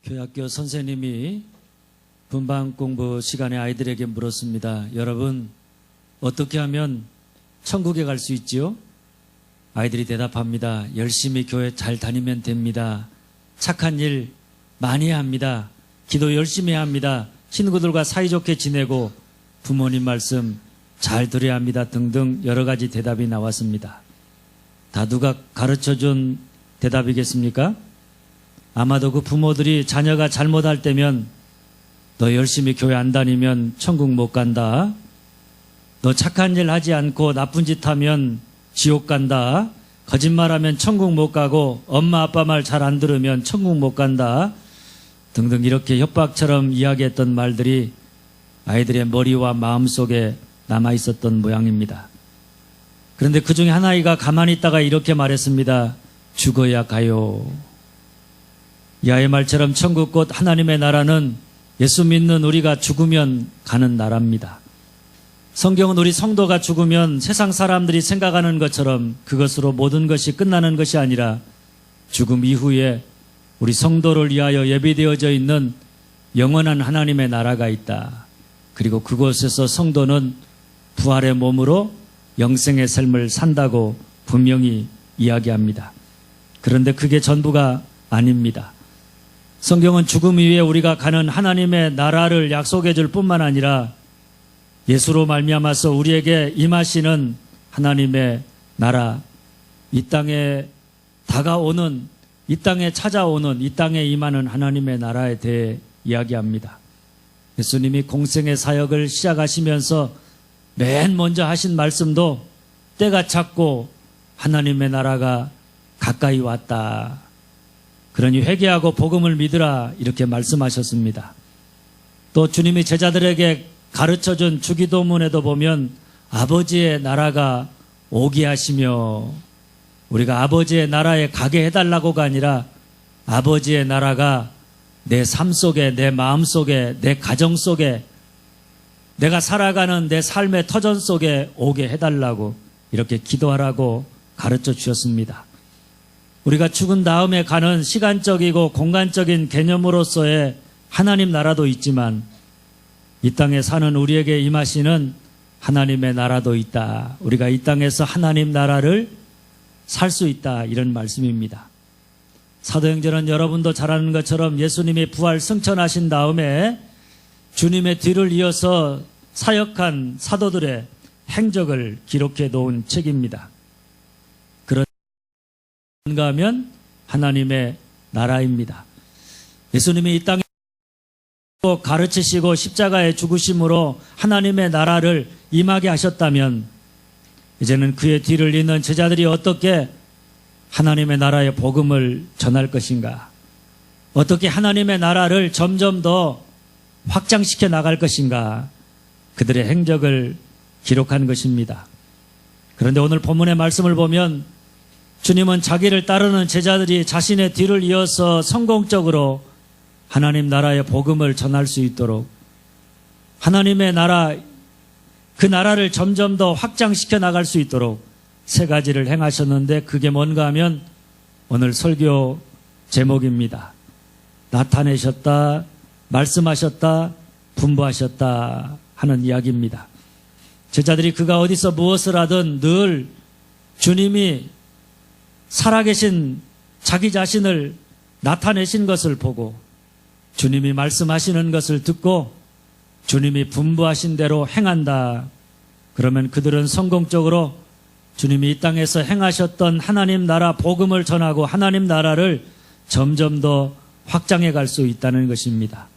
교회학교 선생님이 분방 공부 시간에 아이들에게 물었습니다. 여러분, 어떻게 하면 천국에 갈 수 있지요? 아이들이 대답합니다. 열심히 교회 잘 다니면 됩니다. 착한 일 많이 해야 합니다. 기도 열심히 해야 합니다. 친구들과 사이좋게 지내고 부모님 말씀 잘 들어야 합니다. 등등 여러 가지 대답이 나왔습니다. 다 누가 가르쳐준 대답이겠습니까? 아마도 그 부모들이 자녀가 잘못할 때면 너 열심히 교회 안 다니면 천국 못 간다. 너 착한 일 하지 않고 나쁜 짓 하면 지옥 간다. 거짓말하면 천국 못 가고 엄마 아빠 말 잘 안 들으면 천국 못 간다. 등등 이렇게 협박처럼 이야기했던 말들이 아이들의 머리와 마음속에 남아있었던 모양입니다. 그런데 그 중에 한 아이가 가만히 있다가 이렇게 말했습니다. 죽어야 가요. 이 아이의 말처럼 천국 곧 하나님의 나라는 예수 믿는 우리가 죽으면 가는 나라입니다. 성경은 우리 성도가 죽으면 세상 사람들이 생각하는 것처럼 그것으로 모든 것이 끝나는 것이 아니라 죽음 이후에 우리 성도를 위하여 예비되어져 있는 영원한 하나님의 나라가 있다. 그리고 그곳에서 성도는 부활의 몸으로 영생의 삶을 산다고 분명히 이야기합니다. 그런데 그게 전부가 아닙니다. 성경은 죽음 이후에 우리가 가는 하나님의 나라를 약속해 줄 뿐만 아니라 예수로 말미암아서 우리에게 임하시는 하나님의 나라, 이 땅에 다가오는, 이 땅에 찾아오는, 이 땅에 임하는 하나님의 나라에 대해 이야기합니다. 예수님이 공생의 사역을 시작하시면서 맨 먼저 하신 말씀도 때가 찼고 하나님의 나라가 가까이 왔다. 그러니 회개하고 복음을 믿으라 이렇게 말씀하셨습니다. 또 주님이 제자들에게 가르쳐준 주기도문에도 보면 아버지의 나라가 오게 하시며 우리가 아버지의 나라에 가게 해달라고가 아니라 아버지의 나라가 내 삶 속에, 내 마음 속에, 내 가정 속에, 내가 살아가는 내 삶의 터전 속에 오게 해달라고 이렇게 기도하라고 가르쳐 주셨습니다. 우리가 죽은 다음에 가는 시간적이고 공간적인 개념으로서의 하나님 나라도 있지만 이 땅에 사는 우리에게 임하시는 하나님의 나라도 있다. 우리가 이 땅에서 하나님 나라를 살 수 있다. 이런 말씀입니다. 사도행전은 여러분도 잘 아는 것처럼 예수님이 부활 승천하신 다음에 주님의 뒤를 이어서 사역한 사도들의 행적을 기록해 놓은 책입니다. 그런가 하면 하나님의 나라입니다. 예수님이 이 땅에 가르치시고 십자가에 죽으심으로 하나님의 나라를 임하게 하셨다면 이제는 그의 뒤를 잇는 제자들이 어떻게 하나님의 나라의 복음을 전할 것인가? 어떻게 하나님의 나라를 점점 더 확장시켜 나갈 것인가? 그들의 행적을 기록한 것입니다. 그런데 오늘 본문의 말씀을 보면 주님은 자기를 따르는 제자들이 자신의 뒤를 이어서 성공적으로 하나님 나라의 복음을 전할 수 있도록 하나님의 나라, 그 나라를 점점 더 확장시켜 나갈 수 있도록 세 가지를 행하셨는데 그게 뭔가 하면 오늘 설교 제목입니다. 나타내셨다, 말씀하셨다, 분부하셨다 하는 이야기입니다. 제자들이 그가 어디서 무엇을 하든 늘 주님이 살아계신 자기 자신을 나타내신 것을 보고 주님이 말씀하시는 것을 듣고 주님이 분부하신 대로 행한다. 그러면 그들은 성공적으로 주님이 이 땅에서 행하셨던 하나님 나라 복음을 전하고 하나님 나라를 점점 더 확장해 갈 수 있다는 것입니다.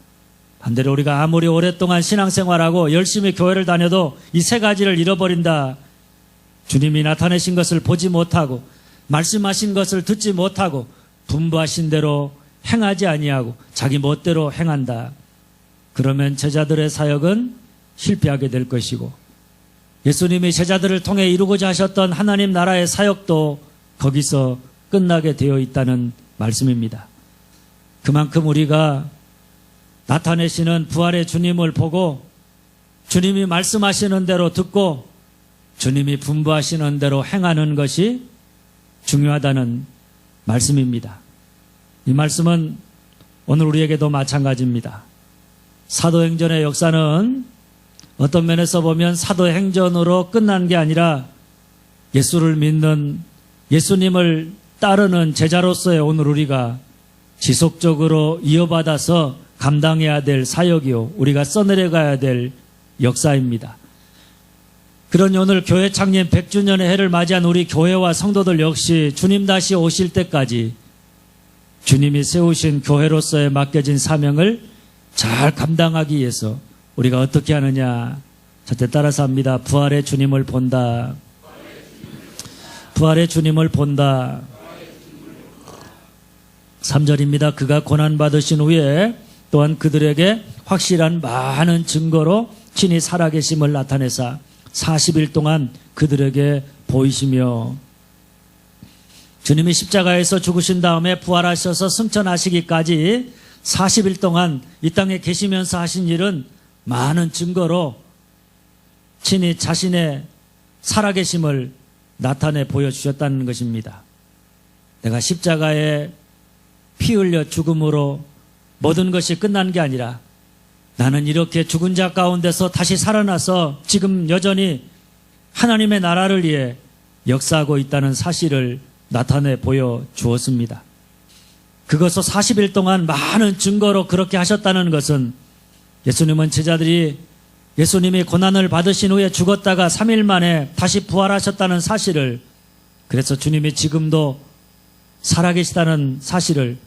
반대로 우리가 아무리 오랫동안 신앙생활하고 열심히 교회를 다녀도 이 세 가지를 잃어버린다. 주님이 나타내신 것을 보지 못하고 말씀하신 것을 듣지 못하고 분부하신 대로 행하지 아니하고 자기 멋대로 행한다. 그러면 제자들의 사역은 실패하게 될 것이고 예수님이 제자들을 통해 이루고자 하셨던 하나님 나라의 사역도 거기서 끝나게 되어 있다는 말씀입니다. 그만큼 우리가 나타내시는 부활의 주님을 보고 주님이 말씀하시는 대로 듣고 주님이 분부하시는 대로 행하는 것이 중요하다는 말씀입니다. 이 말씀은 오늘 우리에게도 마찬가지입니다. 사도행전의 역사는 어떤 면에서 보면 사도행전으로 끝난 게 아니라 예수를 믿는, 예수님을 따르는 제자로서의 오늘 우리가 지속적으로 이어받아서 감당해야 될 사역이요, 우리가 써내려가야 될 역사입니다. 그러니 오늘 교회 창립 100주년의 해를 맞이한 우리 교회와 성도들 역시 주님 다시 오실 때까지 주님이 세우신 교회로서의 맡겨진 사명을 잘 감당하기 위해서 우리가 어떻게 하느냐, 저때 따라서 합니다. 부활의 주님을 본다. 부활의 주님을 본다. 3절입니다. 그가 고난받으신 후에 또한 그들에게 확실한 많은 증거로 친히 살아계심을 나타내사 40일 동안 그들에게 보이시며, 주님이 십자가에서 죽으신 다음에 부활하셔서 승천하시기까지 40일 동안 이 땅에 계시면서 하신 일은 많은 증거로 친히 자신의 살아계심을 나타내 보여주셨다는 것입니다. 내가 십자가에 피 흘려 죽음으로 모든 것이 끝난 게 아니라 나는 이렇게 죽은 자 가운데서 다시 살아나서 지금 여전히 하나님의 나라를 위해 역사하고 있다는 사실을 나타내 보여주었습니다. 그것을 40일 동안 많은 증거로 그렇게 하셨다는 것은 예수님은 제자들이 예수님이 고난을 받으신 후에 죽었다가 3일 만에 다시 부활하셨다는 사실을, 그래서 주님이 지금도 살아계시다는 사실을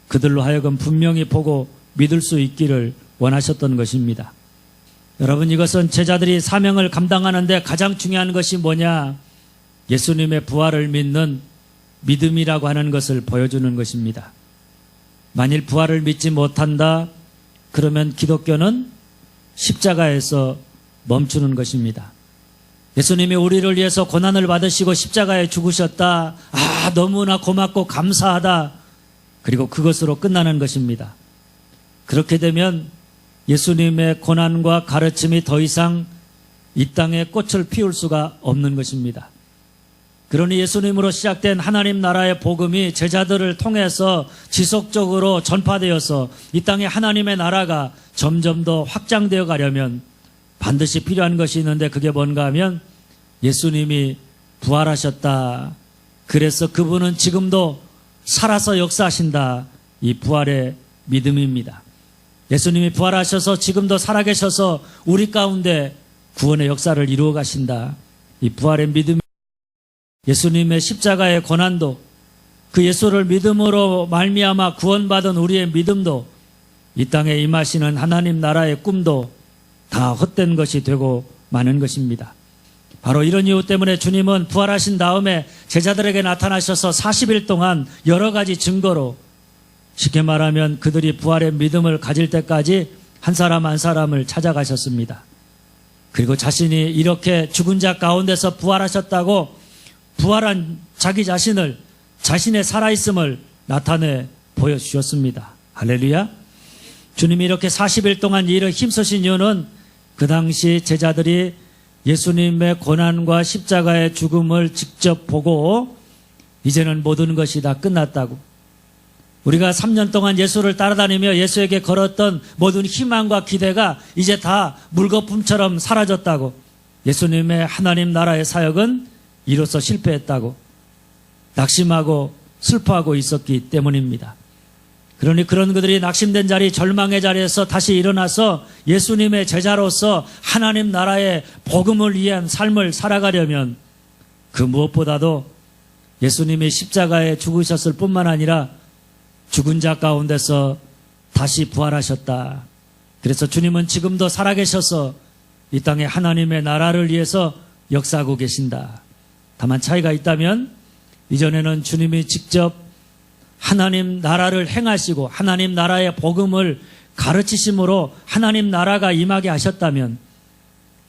그들로 하여금 분명히 보고 믿을 수 있기를 원하셨던 것입니다. 여러분, 이것은 제자들이 사명을 감당하는데 가장 중요한 것이 뭐냐? 예수님의 부활을 믿는 믿음이라고 하는 것을 보여주는 것입니다. 만일 부활을 믿지 못한다, 그러면 기독교는 십자가에서 멈추는 것입니다. 예수님이 우리를 위해서 고난을 받으시고 십자가에 죽으셨다. 아, 너무나 고맙고 감사하다. 그리고 그것으로 끝나는 것입니다. 그렇게 되면 예수님의 고난과 가르침이 더 이상 이 땅에 꽃을 피울 수가 없는 것입니다. 그러니 예수님으로 시작된 하나님 나라의 복음이 제자들을 통해서 지속적으로 전파되어서 이 땅에 하나님의 나라가 점점 더 확장되어 가려면 반드시 필요한 것이 있는데, 그게 뭔가 하면 예수님이 부활하셨다. 그래서 그분은 지금도 살아서 역사하신다. 이 부활의 믿음입니다. 예수님이 부활하셔서 지금도 살아계셔서 우리 가운데 구원의 역사를 이루어 가신다. 이 부활의 믿음, 예수님의 십자가의 고난도, 그 예수를 믿음으로 말미암아 구원받은 우리의 믿음도, 이 땅에 임하시는 하나님 나라의 꿈도 다 헛된 것이 되고 마는 것입니다. 바로 이런 이유 때문에 주님은 부활하신 다음에 제자들에게 나타나셔서 40일 동안 여러 가지 증거로, 쉽게 말하면 그들이 부활의 믿음을 가질 때까지 한 사람 한 사람을 찾아가셨습니다. 그리고 자신이 이렇게 죽은 자 가운데서 부활하셨다고 부활한 자기 자신을, 자신의 살아있음을 나타내 보여주셨습니다. 할렐루야. 주님이 이렇게 40일 동안 이 일을 힘쓰신 이유는 그 당시 제자들이 예수님의 고난과 십자가의 죽음을 직접 보고 이제는 모든 것이 다 끝났다고, 우리가 3년 동안 예수를 따라다니며 예수에게 걸었던 모든 희망과 기대가 이제 다 물거품처럼 사라졌다고, 예수님의 하나님 나라의 사역은 이로써 실패했다고 낙심하고 슬퍼하고 있었기 때문입니다. 그러니 그런 그들이 낙심된 자리, 절망의 자리에서 다시 일어나서 예수님의 제자로서 하나님 나라의 복음을 위한 삶을 살아가려면 그 무엇보다도 예수님이 십자가에 죽으셨을 뿐만 아니라 죽은 자 가운데서 다시 부활하셨다. 그래서 주님은 지금도 살아계셔서 이 땅에 하나님의 나라를 위해서 역사하고 계신다. 다만 차이가 있다면, 이전에는 주님이 직접 하나님 나라를 행하시고 하나님 나라의 복음을 가르치심으로 하나님 나라가 임하게 하셨다면,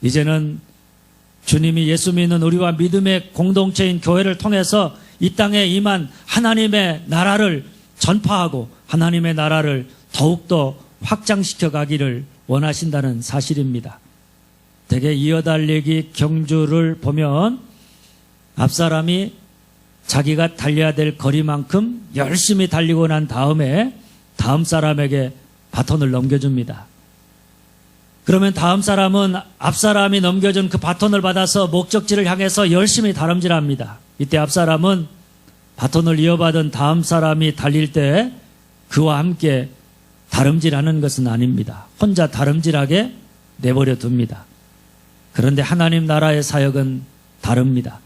이제는 주님이 예수 믿는 우리와 믿음의 공동체인 교회를 통해서 이 땅에 임한 하나님의 나라를 전파하고 하나님의 나라를 더욱더 확장시켜 가기를 원하신다는 사실입니다. 대개 이어달리기 경주를 보면 앞사람이 자기가 달려야 될 거리만큼 열심히 달리고 난 다음에 다음 사람에게 바톤을 넘겨줍니다. 그러면 다음 사람은 앞 사람이 넘겨준 그 바톤을 받아서 목적지를 향해서 열심히 다름질합니다. 이때 앞 사람은 바톤을 이어받은 다음 사람이 달릴 때 그와 함께 다름질하는 것은 아닙니다. 혼자 다름질하게 내버려 둡니다. 그런데 하나님 나라의 사역은 다릅니다.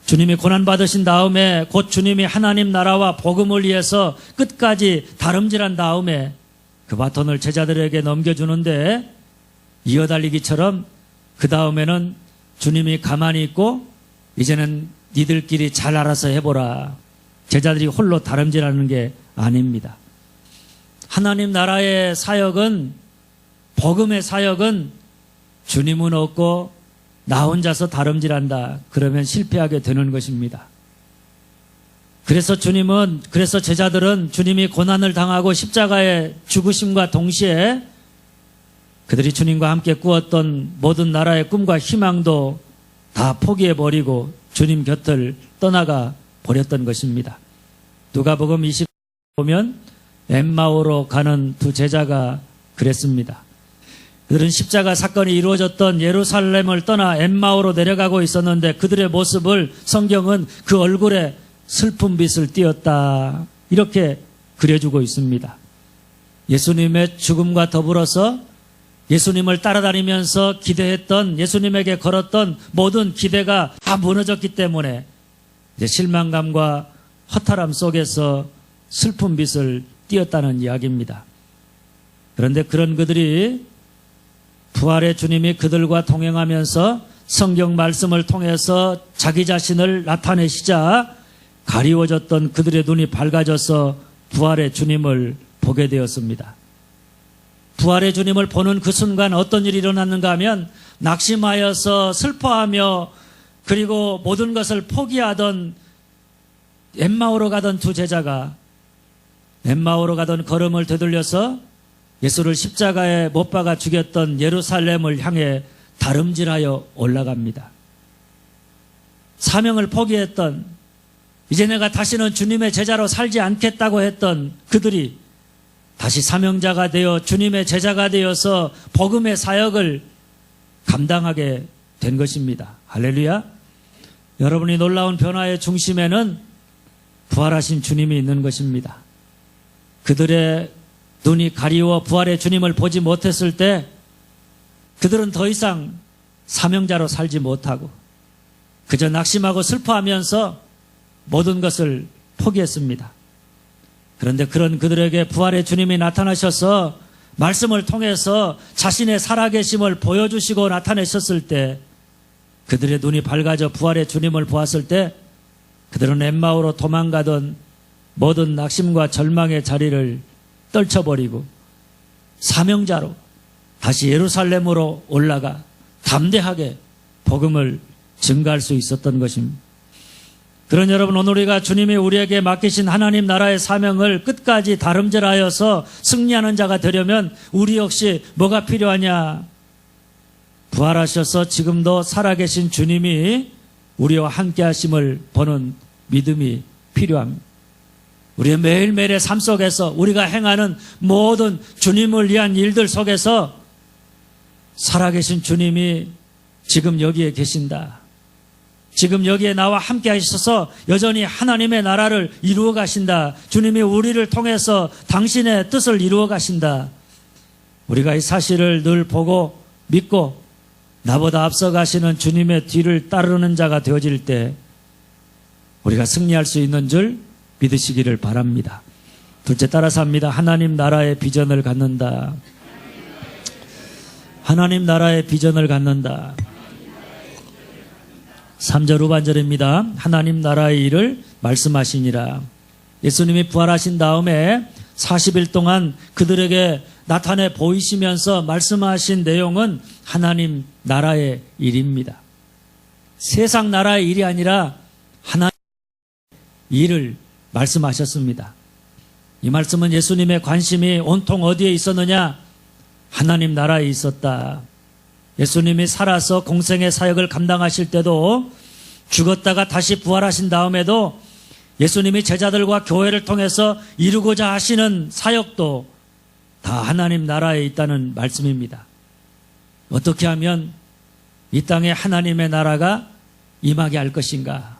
주님이 고난받으신 다음에 곧 주님이 하나님 나라와 복음을 위해서 끝까지 다름질한 다음에 그 바톤을 제자들에게 넘겨주는데 이어달리기처럼 그 다음에는 주님이 가만히 있고 이제는 니들끼리 잘 알아서 해보라. 제자들이 홀로 다름질하는 게 아닙니다. 하나님 나라의 사역은, 복음의 사역은 주님은 없고 나 혼자서 다름질한다. 그러면 실패하게 되는 것입니다. 그래서 제자들은 주님이 고난을 당하고 십자가의 죽으심과 동시에 그들이 주님과 함께 꾸었던 모든 나라의 꿈과 희망도 다 포기해버리고 주님 곁을 떠나가 버렸던 것입니다. 누가복음 20 보면 엠마오로 가는 두 제자가 그랬습니다. 그들은 십자가 사건이 이루어졌던 예루살렘을 떠나 엠마오로 내려가고 있었는데 그들의 모습을 성경은 그 얼굴에 슬픈 빛을 띄었다. 이렇게 그려주고 있습니다. 예수님의 죽음과 더불어서 예수님을 따라다니면서 기대했던, 예수님에게 걸었던 모든 기대가 다 무너졌기 때문에 이제 실망감과 허탈함 속에서 슬픈 빛을 띄었다는 이야기입니다. 그런데 그런 그들이 부활의 주님이 그들과 동행하면서 성경 말씀을 통해서 자기 자신을 나타내시자 가리워졌던 그들의 눈이 밝아져서 부활의 주님을 보게 되었습니다. 부활의 주님을 보는 그 순간 어떤 일이 일어났는가 하면 낙심하여서 슬퍼하며 그리고 모든 것을 포기하던 엠마오로 가던 두 제자가 엠마오로 가던 걸음을 되돌려서 예수를 십자가에 못 박아 죽였던 예루살렘을 향해 다름질하여 올라갑니다. 사명을 포기했던, 이제 내가 다시는 주님의 제자로 살지 않겠다고 했던 그들이 다시 사명자가 되어 주님의 제자가 되어서 복음의 사역을 감당하게 된 것입니다. 할렐루야. 여러분이 놀라운 변화의 중심에는 부활하신 주님이 있는 것입니다. 그들의 눈이 가리워 부활의 주님을 보지 못했을 때 그들은 더 이상 사명자로 살지 못하고 그저 낙심하고 슬퍼하면서 모든 것을 포기했습니다. 그런데 그런 그들에게 부활의 주님이 나타나셔서 말씀을 통해서 자신의 살아계심을 보여주시고 나타내셨을 때 그들의 눈이 밝아져 부활의 주님을 보았을 때 그들은 엠마오로 도망가던 모든 낙심과 절망의 자리를 떨쳐버리고 사명자로 다시 예루살렘으로 올라가 담대하게 복음을 증가할 수 있었던 것입니다. 그런 여러분, 오늘 우리가 주님이 우리에게 맡기신 하나님 나라의 사명을 끝까지 다름질하여서 승리하는 자가 되려면 우리 역시 뭐가 필요하냐? 부활하셔서 지금도 살아계신 주님이 우리와 함께 하심을 보는 믿음이 필요합니다. 우리의 매일매일의 삶 속에서 우리가 행하는 모든 주님을 위한 일들 속에서 살아계신 주님이 지금 여기에 계신다. 지금 여기에 나와 함께 하셔서 여전히 하나님의 나라를 이루어 가신다. 주님이 우리를 통해서 당신의 뜻을 이루어 가신다. 우리가 이 사실을 늘 보고 믿고 나보다 앞서 가시는 주님의 뒤를 따르는 자가 되어질 때 우리가 승리할 수 있는 줄 믿으시기를 바랍니다. 둘째, 따라서 합니다. 하나님 나라의 비전을 갖는다. 하나님 나라의 비전을 갖는다. 3절 후반절입니다. 하나님 나라의 일을 말씀하시니라. 예수님이 부활하신 다음에 40일 동안 그들에게 나타내 보이시면서 말씀하신 내용은 하나님 나라의 일입니다. 세상 나라의 일이 아니라 하나님의 일을 말씀하셨습니다. 이 말씀은 예수님의 관심이 온통 어디에 있었느냐? 하나님 나라에 있었다. 예수님이 살아서 공생의 사역을 감당하실 때도 죽었다가 다시 부활하신 다음에도 예수님이 제자들과 교회를 통해서 이루고자 하시는 사역도 다 하나님 나라에 있다는 말씀입니다. 어떻게 하면 이 땅에 하나님의 나라가 임하게 할 것인가?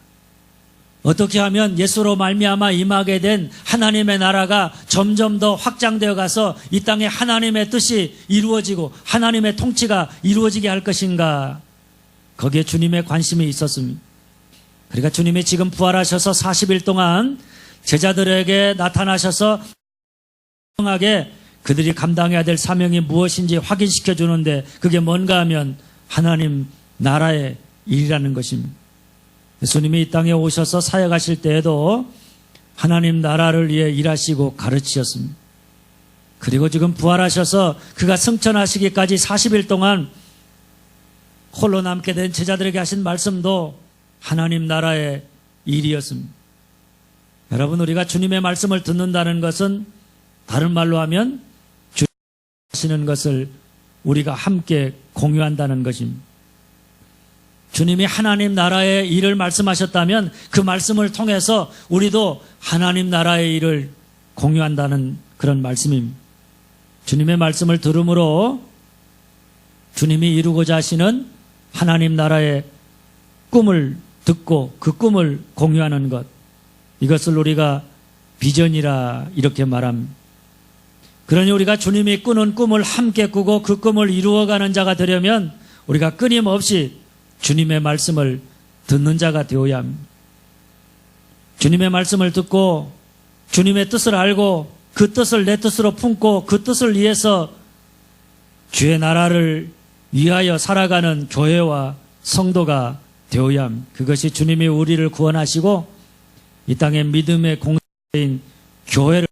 어떻게 하면 예수로 말미암아 임하게 된 하나님의 나라가 점점 더 확장되어 가서 이 땅에 하나님의 뜻이 이루어지고 하나님의 통치가 이루어지게 할 것인가? 거기에 주님의 관심이 있었습니다. 그러니까 주님이 지금 부활하셔서 40일 동안 제자들에게 나타나셔서 하게 그들이 감당해야 될 사명이 무엇인지 확인시켜 주는데 그게 뭔가 하면 하나님 나라의 일이라는 것입니다. 예수님이 이 땅에 오셔서 사역하실 때에도 하나님 나라를 위해 일하시고 가르치셨습니다. 그리고 지금 부활하셔서 그가 승천하시기까지 40일 동안 홀로 남게 된 제자들에게 하신 말씀도 하나님 나라의 일이었습니다. 여러분, 우리가 주님의 말씀을 듣는다는 것은 다른 말로 하면 주님이 하시는 것을 우리가 함께 공유한다는 것입니다. 주님이 하나님 나라의 일을 말씀하셨다면 그 말씀을 통해서 우리도 하나님 나라의 일을 공유한다는 그런 말씀입니다. 주님의 말씀을 들음으로 주님이 이루고자 하시는 하나님 나라의 꿈을 듣고 그 꿈을 공유하는 것, 이것을 우리가 비전이라 이렇게 말합니다. 그러니 우리가 주님이 꾸는 꿈을 함께 꾸고 그 꿈을 이루어가는 자가 되려면 우리가 끊임없이 주님의 말씀을 듣는 자가 되어야 합니다. 주님의 말씀을 듣고 주님의 뜻을 알고 그 뜻을 내 뜻으로 품고 그 뜻을 위해서 주의 나라를 위하여 살아가는 교회와 성도가 되어야 합니다. 그것이 주님이 우리를 구원하시고 이 땅의 믿음의 공동체인 교회를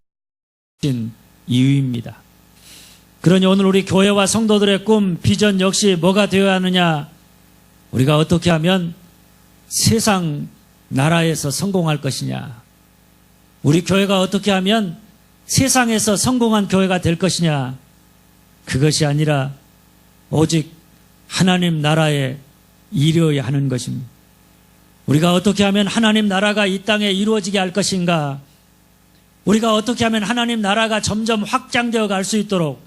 주신 이유입니다. 그러니 오늘 우리 교회와 성도들의 꿈, 비전 역시 뭐가 되어야 하느냐? 우리가 어떻게 하면 세상 나라에서 성공할 것이냐? 우리 교회가 어떻게 하면 세상에서 성공한 교회가 될 것이냐? 그것이 아니라 오직 하나님 나라에 이르어야 하는 것입니다. 우리가 어떻게 하면 하나님 나라가 이 땅에 이루어지게 할 것인가? 우리가 어떻게 하면 하나님 나라가 점점 확장되어 갈 수 있도록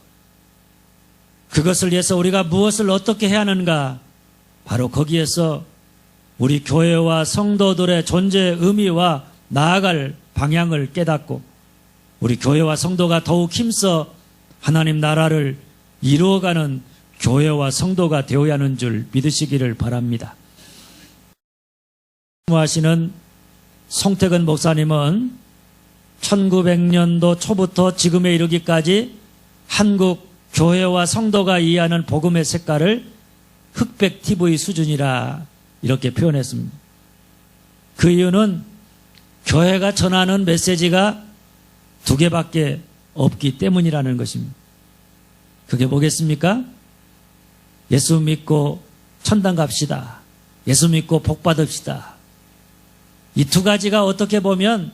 그것을 위해서 우리가 무엇을 어떻게 해야 하는가? 바로 거기에서 우리 교회와 성도들의 존재의 의미와 나아갈 방향을 깨닫고 우리 교회와 성도가 더욱 힘써 하나님 나라를 이루어가는 교회와 성도가 되어야 하는 줄 믿으시기를 바랍니다. 하시는 송택은 목사님은 1900년도 초부터 지금에 이르기까지 한국 교회와 성도가 이해하는 복음의 색깔을 흑백 TV 수준이라 이렇게 표현했습니다. 그 이유는 교회가 전하는 메시지가 두 개밖에 없기 때문이라는 것입니다. 그게 뭐겠습니까? 예수 믿고 천당 갑시다. 예수 믿고 복 받읍시다. 이 두 가지가 어떻게 보면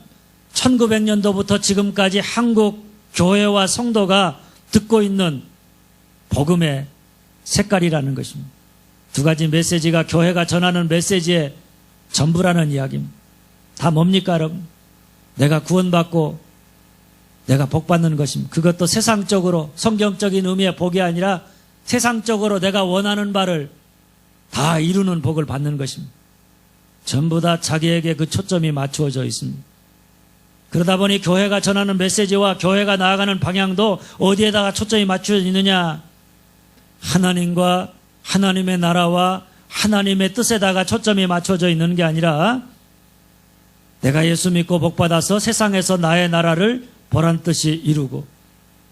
1900년도부터 지금까지 한국 교회와 성도가 듣고 있는 복음의 색깔이라는 것입니다. 두 가지 메시지가 교회가 전하는 메시지의 전부라는 이야기입니다. 다 뭡니까, 여러분? 내가 구원받고 내가 복 받는 것입니다. 그것도 세상적으로 성경적인 의미의 복이 아니라 세상적으로 내가 원하는 바를 다 이루는 복을 받는 것입니다. 전부 다 자기에게 그 초점이 맞추어져 있습니다. 그러다 보니 교회가 전하는 메시지와 교회가 나아가는 방향도 어디에다가 초점이 맞추어져 있느냐? 하나님과 하나님의 나라와 하나님의 뜻에다가 초점이 맞춰져 있는 게 아니라 내가 예수 믿고 복 받아서 세상에서 나의 나라를 보란듯이 이루고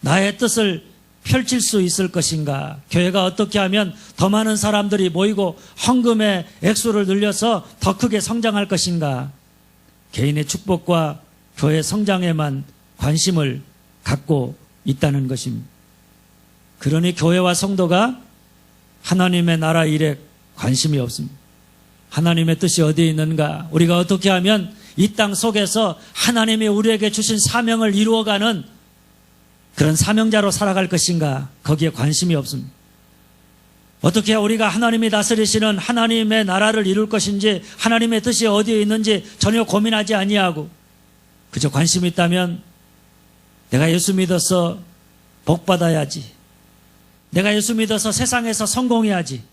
나의 뜻을 펼칠 수 있을 것인가? 교회가 어떻게 하면 더 많은 사람들이 모이고 헌금의 액수를 늘려서 더 크게 성장할 것인가? 개인의 축복과 교회 성장에만 관심을 갖고 있다는 것입니다. 그러니 교회와 성도가 하나님의 나라 일에 관심이 없습니다. 하나님의 뜻이 어디에 있는가? 우리가 어떻게 하면 이 땅 속에서 하나님이 우리에게 주신 사명을 이루어가는 그런 사명자로 살아갈 것인가? 거기에 관심이 없습니다. 어떻게 우리가 하나님이 다스리시는 하나님의 나라를 이룰 것인지 하나님의 뜻이 어디에 있는지 전혀 고민하지 아니하고 그저 관심이 있다면 내가 예수 믿어서 복 받아야지. 내가 예수 믿어서 세상에서 성공해야지.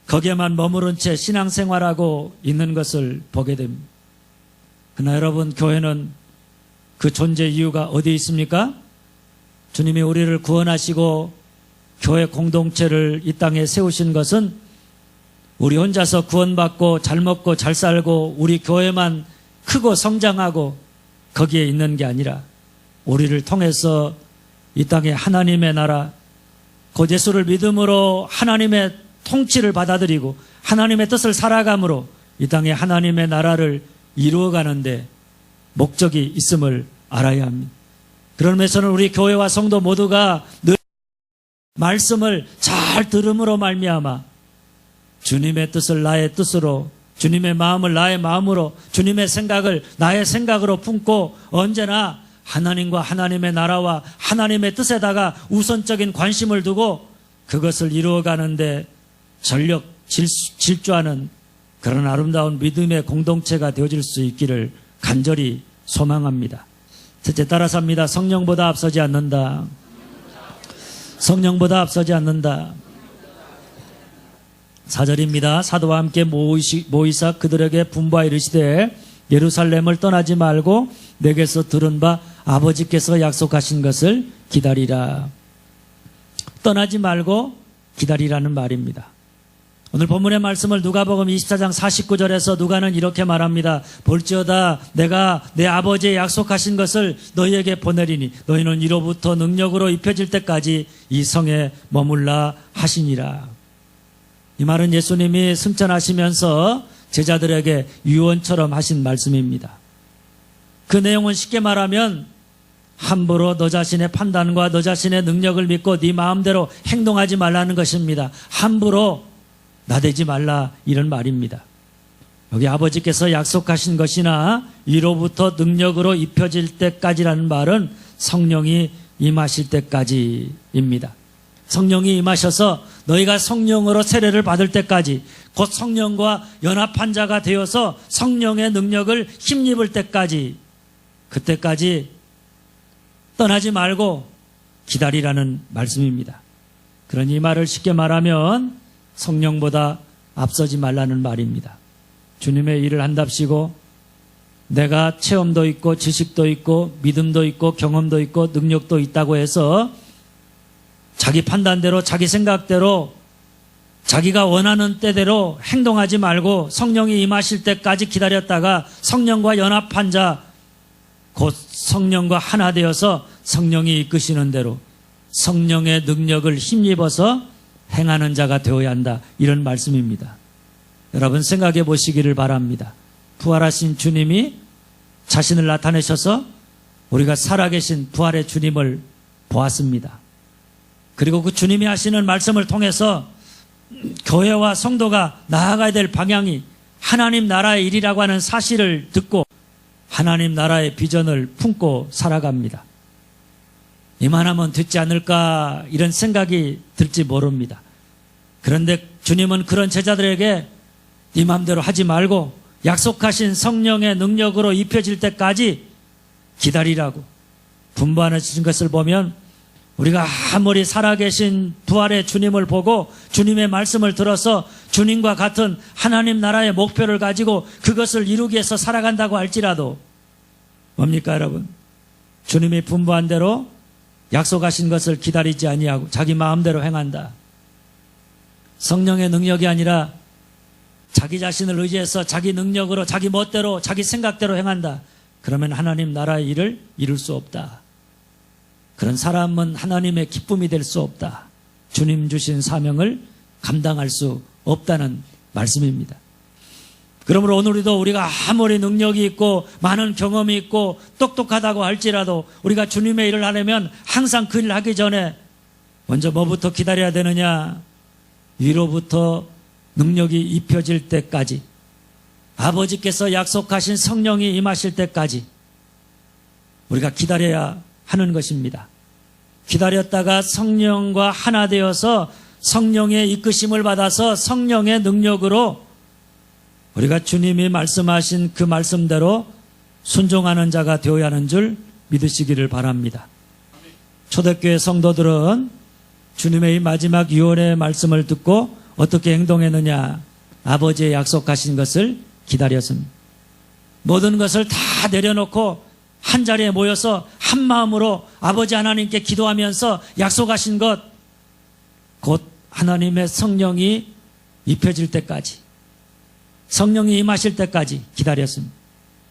거기에만 머무른 채 신앙생활하고 있는 것을 보게 됩니다. 그러나 여러분, 교회는 그 존재 이유가 어디에 있습니까? 주님이 우리를 구원하시고 교회 공동체를 이 땅에 세우신 것은 우리 혼자서 구원받고 잘 먹고 잘 살고 우리 교회만 크고 성장하고 거기에 있는 게 아니라 우리를 통해서 이 땅에 하나님의 나라, 곧 예수를 믿음으로 하나님의 통치를 받아들이고 하나님의 뜻을 살아감으로 이 땅에 하나님의 나라를 이루어가는데 목적이 있음을 알아야 합니다. 그런 면에서는 우리 교회와 성도 모두가 늘 말씀을 잘 들음으로 말미암아 주님의 뜻을 나의 뜻으로, 주님의 마음을 나의 마음으로, 주님의 생각을 나의 생각으로 품고 언제나 하나님과 하나님의 나라와 하나님의 뜻에다가 우선적인 관심을 두고 그것을 이루어가는데 전력 질주하는 그런 아름다운 믿음의 공동체가 되어질 수 있기를 간절히 소망합니다. 첫째, 따라서 합니다. 성령보다 앞서지 않는다. 성령보다 앞서지 않는다. 4절입니다. 사도와 함께 모이사 그들에게 분부하여 이르시되 예루살렘을 떠나지 말고 내게서 들은 바 아버지께서 약속하신 것을 기다리라. 떠나지 말고 기다리라는 말입니다. 오늘 본문의 말씀을 누가복음 24장 49절에서 누가는 이렇게 말합니다. 볼지어다 내가 내 아버지의 약속하신 것을 너희에게 보내리니 너희는 이로부터 능력으로 입혀질 때까지 이 성에 머물라 하시니라. 이 말은 예수님이 승천하시면서 제자들에게 유언처럼 하신 말씀입니다. 그 내용은 쉽게 말하면 함부로 너 자신의 판단과 너 자신의 능력을 믿고 네 마음대로 행동하지 말라는 것입니다. 함부로 나대지 말라, 이런 말입니다. 여기 아버지께서 약속하신 것이나 이로부터 능력으로 입혀질 때까지라는 말은 성령이 임하실 때까지입니다. 성령이 임하셔서 너희가 성령으로 세례를 받을 때까지, 곧 성령과 연합한 자가 되어서 성령의 능력을 힘입을 때까지, 그때까지 떠나지 말고 기다리라는 말씀입니다. 그러니 이 말을 쉽게 말하면 성령보다 앞서지 말라는 말입니다. 주님의 일을 한답시고 내가 체험도 있고 지식도 있고 믿음도 있고 경험도 있고 능력도 있다고 해서 자기 판단대로 자기 생각대로 자기가 원하는 때대로 행동하지 말고 성령이 임하실 때까지 기다렸다가 성령과 연합한 자, 곧 성령과 하나 되어서 성령이 이끄시는 대로 성령의 능력을 힘입어서 행하는 자가 되어야 한다, 이런 말씀입니다. 여러분 생각해 보시기를 바랍니다. 부활하신 주님이 자신을 나타내셔서 우리가 살아계신 부활의 주님을 보았습니다. 그리고 그 주님이 하시는 말씀을 통해서 교회와 성도가 나아가야 될 방향이 하나님 나라의 일이라고 하는 사실을 듣고 하나님 나라의 비전을 품고 살아갑니다. 이만하면 됐지 않을까, 이런 생각이 들지 모릅니다. 그런데 주님은 그런 제자들에게 네 마음대로 하지 말고 약속하신 성령의 능력으로 입혀질 때까지 기다리라고 분부하시는 것을 보면 우리가 아무리 살아계신 부활의 주님을 보고 주님의 말씀을 들어서 주님과 같은 하나님 나라의 목표를 가지고 그것을 이루기 위해서 살아간다고 할지라도 뭡니까 여러분? 주님이 분부한 대로 약속하신 것을 기다리지 아니하고 자기 마음대로 행한다. 성령의 능력이 아니라 자기 자신을 의지해서 자기 능력으로 자기 멋대로 자기 생각대로 행한다. 그러면 하나님 나라의 일을 이룰 수 없다. 그런 사람은 하나님의 기쁨이 될 수 없다. 주님 주신 사명을 감당할 수 없다는 말씀입니다. 그러므로 오늘도 우리가 아무리 능력이 있고 많은 경험이 있고 똑똑하다고 할지라도 우리가 주님의 일을 하려면 항상 그 일을 하기 전에 먼저 뭐부터 기다려야 되느냐? 위로부터 능력이 입혀질 때까지, 아버지께서 약속하신 성령이 임하실 때까지 우리가 기다려야 하는 것입니다. 기다렸다가 성령과 하나 되어서 성령의 이끄심을 받아서 성령의 능력으로 우리가 주님이 말씀하신 그 말씀대로 순종하는 자가 되어야 하는 줄 믿으시기를 바랍니다. 초대교회 성도들은 주님의 이 마지막 유언의 말씀을 듣고 어떻게 행동했느냐? 아버지의 약속하신 것을 기다렸습니다. 모든 것을 다 내려놓고 한 자리에 모여서 한 마음으로 아버지 하나님께 기도하면서 약속하신 것, 곧 하나님의 성령이 입혀질 때까지, 성령이 임하실 때까지 기다렸습니다.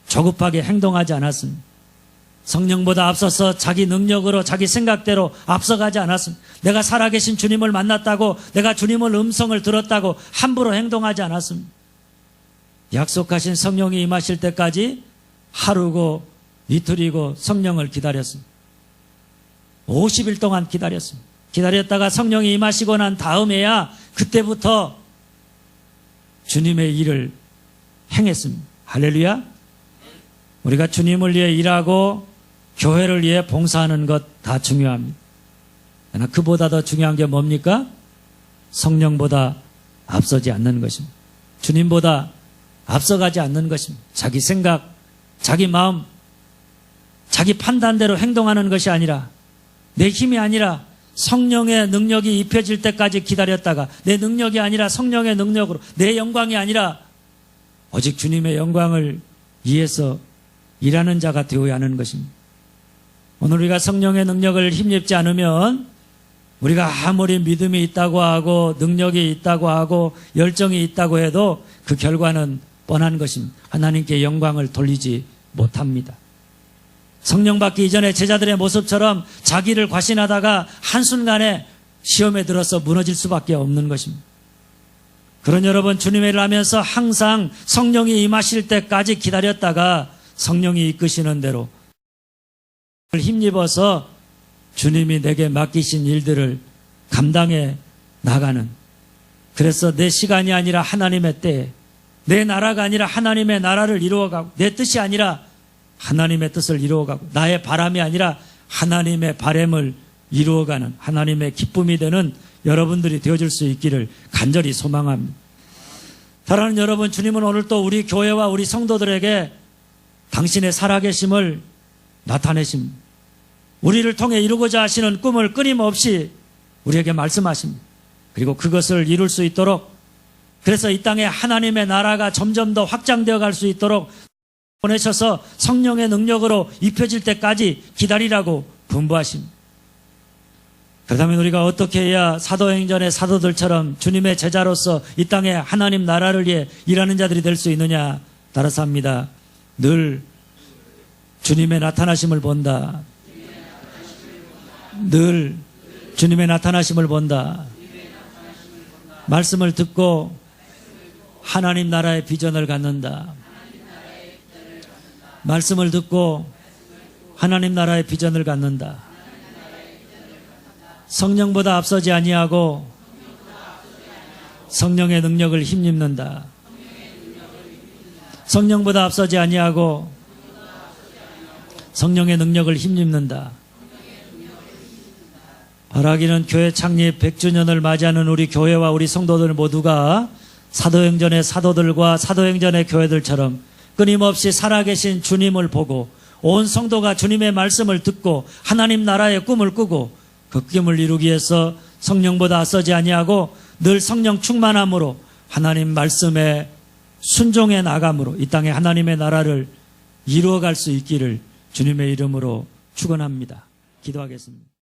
조급하게 행동하지 않았습니다. 성령보다 앞서서 자기 능력으로 자기 생각대로 앞서가지 않았습니다. 내가 살아계신 주님을 만났다고, 내가 주님의 음성을 들었다고 함부로 행동하지 않았습니다. 약속하신 성령이 임하실 때까지 하루고 이틀이고 성령을 기다렸습니다. 50일 동안 기다렸습니다. 기다렸다가 성령이 임하시고 난 다음에야 그때부터 주님의 일을 행했습니다. 할렐루야. 우리가 주님을 위해 일하고 교회를 위해 봉사하는 것 다 중요합니다. 그러나 그보다 더 중요한 게 뭡니까? 성령보다 앞서지 않는 것입니다. 주님보다 앞서가지 않는 것입니다. 자기 생각, 자기 마음, 자기 판단대로 행동하는 것이 아니라, 내 힘이 아니라 성령의 능력이 입혀질 때까지 기다렸다가, 내 능력이 아니라 성령의 능력으로, 내 영광이 아니라 오직 주님의 영광을 위해서 일하는 자가 되어야 하는 것입니다. 오늘 우리가 성령의 능력을 힘입지 않으면 우리가 아무리 믿음이 있다고 하고 능력이 있다고 하고 열정이 있다고 해도 그 결과는 뻔한 것입니다. 하나님께 영광을 돌리지 못합니다. 성령 받기 이전에 제자들의 모습처럼 자기를 과신하다가 한순간에 시험에 들어서 무너질 수밖에 없는 것입니다. 그런 여러분, 주님의 일을 하면서 항상 성령이 임하실 때까지 기다렸다가 성령이 이끄시는 대로 힘입어서 주님이 내게 맡기신 일들을 감당해 나가는, 그래서 내 시간이 아니라 하나님의 때에, 내 나라가 아니라 하나님의 나라를 이루어가고, 내 뜻이 아니라 하나님의 뜻을 이루어가고, 나의 바람이 아니라 하나님의 바람을 이루어가는 하나님의 기쁨이 되는 여러분들이 되어줄 수 있기를 간절히 소망합니다. 사랑하는 여러분, 주님은 오늘 또 우리 교회와 우리 성도들에게 당신의 살아계심을 나타내십니다. 우리를 통해 이루고자 하시는 꿈을 끊임없이 우리에게 말씀하십니다. 그리고 그것을 이룰 수 있도록, 그래서 이 땅에 하나님의 나라가 점점 더 확장되어 갈 수 있도록 보내셔서 성령의 능력으로 입혀질 때까지 기다리라고 분부하십니다. 그렇다면 우리가 어떻게 해야 사도행전의 사도들처럼 주님의 제자로서 이 땅에 하나님 나라를 위해 일하는 자들이 될 수 있느냐? 따라서 합니다. 늘 주님의 나타나심을 본다. 늘 주님의 나타나심을 본다. 말씀을 듣고 하나님 나라의 비전을 갖는다. 말씀을 듣고 하나님 나라의 비전을 갖는다. 성령보다 앞서지 아니하고 성령의 능력을 힘입는다. 성령보다 앞서지 아니하고 성령의 능력을 힘입는다. 바라기는 교회 창립 100주년을 맞이하는 우리 교회와 우리 성도들 모두가 사도행전의 사도들과 사도행전의 교회들처럼 끊임없이 살아계신 주님을 보고 온 성도가 주님의 말씀을 듣고 하나님 나라의 꿈을 꾸고 그 꿈을 이루기 위해서 성령보다 앞서지 아니하고 늘 성령 충만함으로 하나님 말씀에 순종해 나감으로 이 땅에 하나님의 나라를 이루어갈 수 있기를 주님의 이름으로 축원합니다. 기도하겠습니다.